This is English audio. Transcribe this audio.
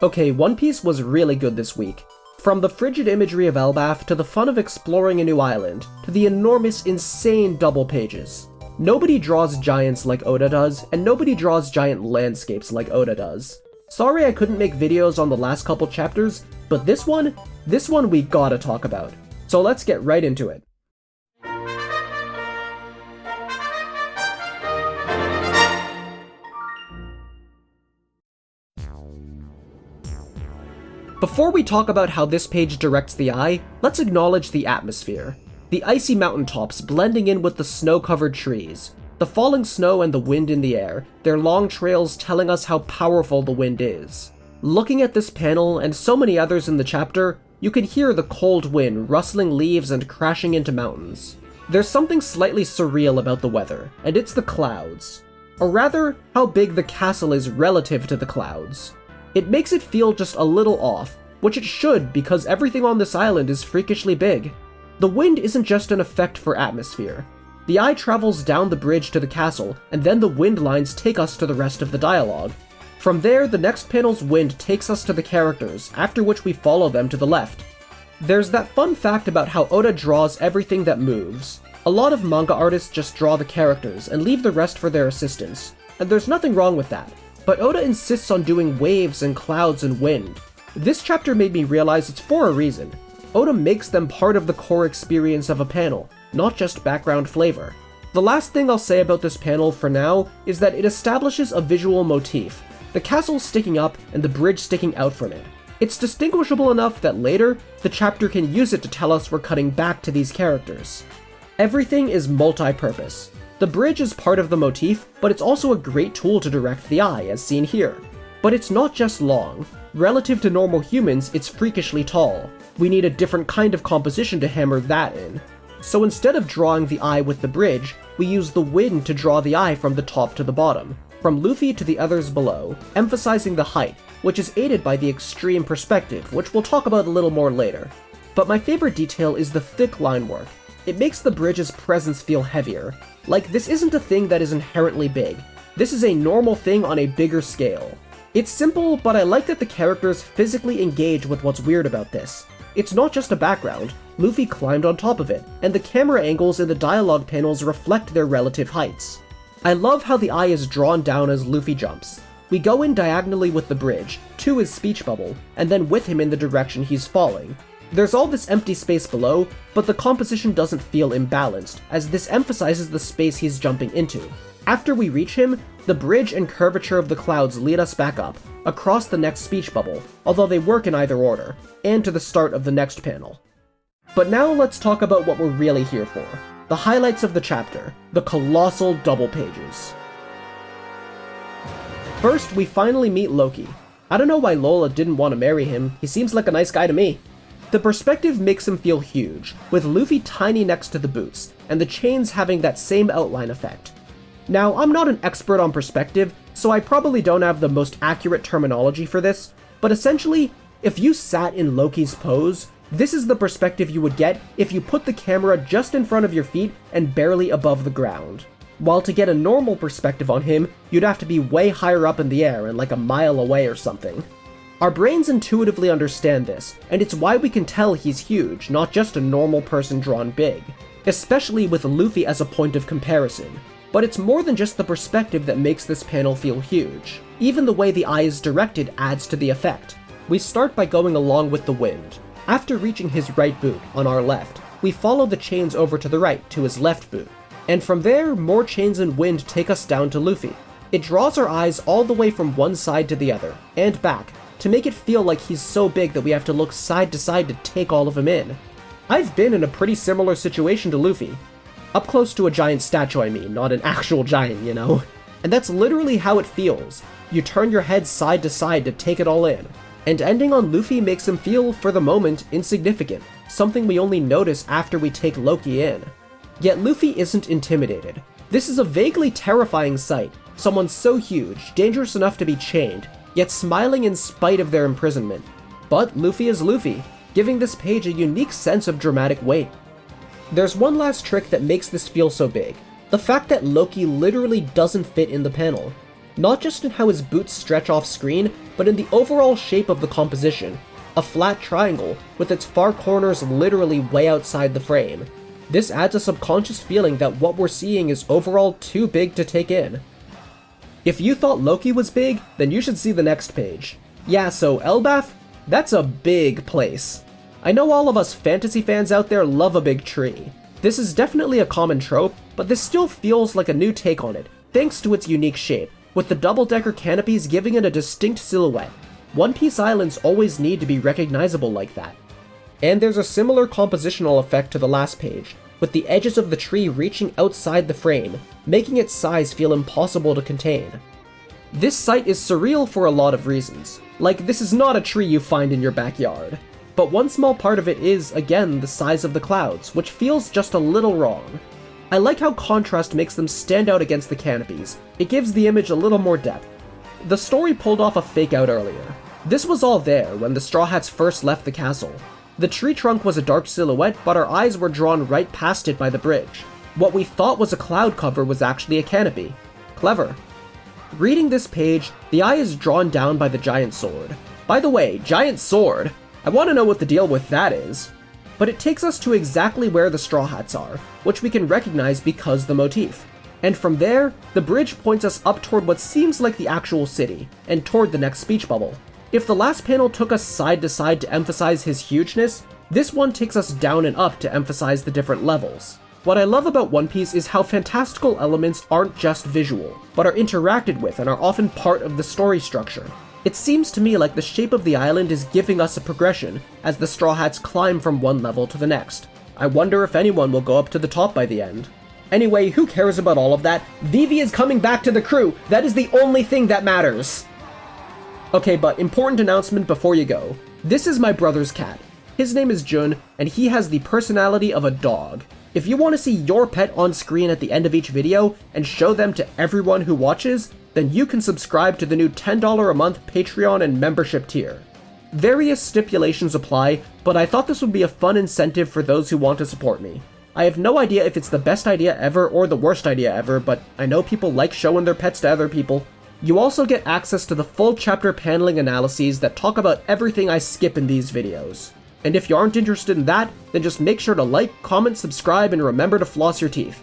Okay, One Piece was really good this week. From the frigid imagery of Elbaf, to the fun of exploring a new island, to the enormous, insane double pages. Nobody draws giants like Oda does, and nobody draws giant landscapes like Oda does. Sorry I couldn't make videos on the last couple chapters, but this one we gotta talk about. So let's get right into it. Before we talk about how this page directs the eye, let's acknowledge the atmosphere. The icy mountaintops blending in with the snow-covered trees, the falling snow and the wind in the air, their long trails telling us how powerful the wind is. Looking at this panel, and so many others in the chapter, you can hear the cold wind rustling leaves and crashing into mountains. There's something slightly surreal about the weather, and it's the clouds. Or rather, how big the castle is relative to the clouds. It makes it feel just a little off, which it should because everything on this island is freakishly big. The wind isn't just an effect for atmosphere. The eye travels down the bridge to the castle, and then the wind lines take us to the rest of the dialogue. From there, the next panel's wind takes us to the characters, after which we follow them to the left. There's that fun fact about how Oda draws everything that moves. A lot of manga artists just draw the characters and leave the rest for their assistants, and there's nothing wrong with that. But Oda insists on doing waves and clouds and wind. This chapter made me realize it's for a reason. Oda makes them part of the core experience of a panel, not just background flavor. The last thing I'll say about this panel for now is that it establishes a visual motif, the castle sticking up and the bridge sticking out from it. It's distinguishable enough that later, the chapter can use it to tell us we're cutting back to these characters. Everything is multi-purpose. The bridge is part of the motif, but it's also a great tool to direct the eye, as seen here. But it's not just long. Relative to normal humans, it's freakishly tall. We need a different kind of composition to hammer that in. So instead of drawing the eye with the bridge, we use the wind to draw the eye from the top to the bottom, from Luffy to the others below, emphasizing the height, which is aided by the extreme perspective, which we'll talk about a little more later. But my favorite detail is the thick line work. It makes the bridge's presence feel heavier. Like, this isn't a thing that is inherently big. This is a normal thing on a bigger scale. It's simple, but I like that the characters physically engage with what's weird about this. It's not just a background. Luffy climbed on top of it, and the camera angles in the dialogue panels reflect their relative heights. I love how the eye is drawn down as Luffy jumps. We go in diagonally with the bridge, to his speech bubble, and then with him in the direction he's falling. There's all this empty space below, but the composition doesn't feel imbalanced, as this emphasizes the space he's jumping into. After we reach him, the bridge and curvature of the clouds lead us back up, across the next speech bubble, although they work in either order, and to the start of the next panel. But now let's talk about what we're really here for. The highlights of the chapter, the colossal double pages. First, we finally meet Loki. I don't know why Lola didn't want to marry him, he seems like a nice guy to me. The perspective makes him feel huge, with Luffy tiny next to the boots, and the chains having that same outline effect. Now, I'm not an expert on perspective, so I probably don't have the most accurate terminology for this, but essentially, if you sat in Loki's pose, this is the perspective you would get if you put the camera just in front of your feet and barely above the ground. While to get a normal perspective on him, you'd have to be way higher up in the air and like a mile away or something. Our brains intuitively understand this, and it's why we can tell he's huge, not just a normal person drawn big, especially with Luffy as a point of comparison. But it's more than just the perspective that makes this panel feel huge. Even the way the eye is directed adds to the effect. We start by going along with the wind. After reaching his right boot, on our left, we follow the chains over to the right, to his left boot. And from there, more chains and wind take us down to Luffy. It draws our eyes all the way from one side to the other, and back, to make it feel like he's so big that we have to look side to side to take all of him in. I've been in a pretty similar situation to Luffy. Up close to a giant statue, I mean, not an actual giant, you know? And that's literally how it feels. You turn your head side to side to take it all in. And ending on Luffy makes him feel, for the moment, insignificant, something we only notice after we take Loki in. Yet Luffy isn't intimidated. This is a vaguely terrifying sight, someone so huge, dangerous enough to be chained, yet smiling in spite of their imprisonment. But Luffy is Luffy, giving this page a unique sense of dramatic weight. There's one last trick that makes this feel so big, the fact that Loki literally doesn't fit in the panel. not just in how his boots stretch off screen, but in the overall shape of the composition, a flat triangle with its far corners literally way outside the frame. This adds a subconscious feeling that what we're seeing is overall too big to take in. If you thought Loki was big, then you should see the next page. Yeah, so Elbaf? That's a big place. I know all of us fantasy fans out there love a big tree. This is definitely a common trope, but this still feels like a new take on it, thanks to its unique shape, with the double-decker canopies giving it a distinct silhouette. One Piece islands always need to be recognizable like that. And there's a similar compositional effect to the last page, with the edges of the tree reaching outside the frame, making its size feel impossible to contain. This site is surreal for a lot of reasons, like this is not a tree you find in your backyard. But one small part of it is, again, the size of the clouds, which feels just a little wrong. I like how contrast makes them stand out against the canopies. It gives the image a little more depth. The story pulled off a fake out earlier. This was all there when the Straw Hats first left the castle. The tree trunk was a dark silhouette, but our eyes were drawn right past it by the bridge. What we thought was a cloud cover was actually a canopy. Clever. Reading this page, the eye is drawn down by the giant sword. By the way, giant sword! I want to know what the deal with that is. But it takes us to exactly where the Straw Hats are, which we can recognize because the motif. And from there, the bridge points us up toward what seems like the actual city, and toward the next speech bubble. If the last panel took us side to side to emphasize his hugeness, this one takes us down and up to emphasize the different levels. What I love about One Piece is how fantastical elements aren't just visual, but are interacted with and are often part of the story structure. It seems to me like the shape of the island is giving us a progression as the Straw Hats climb from one level to the next. I wonder if anyone will go up to the top by the end. Anyway, who cares about all of that? Vivi is coming back to the crew! That is the only thing that matters! Okay, but important announcement before you go. This is my brother's cat. His name is Jun, and he has the personality of a dog. If you want to see your pet on screen at the end of each video and show them to everyone who watches, then you can subscribe to the new $10 a month Patreon and membership tier. Various stipulations apply, but I thought this would be a fun incentive for those who want to support me. I have no idea if it's the best idea ever or the worst idea ever, but I know people like showing their pets to other people. You also get access to the full chapter paneling analyses that talk about everything I skip in these videos. And if you aren't interested in that, then just make sure to like, comment, subscribe, and remember to floss your teeth.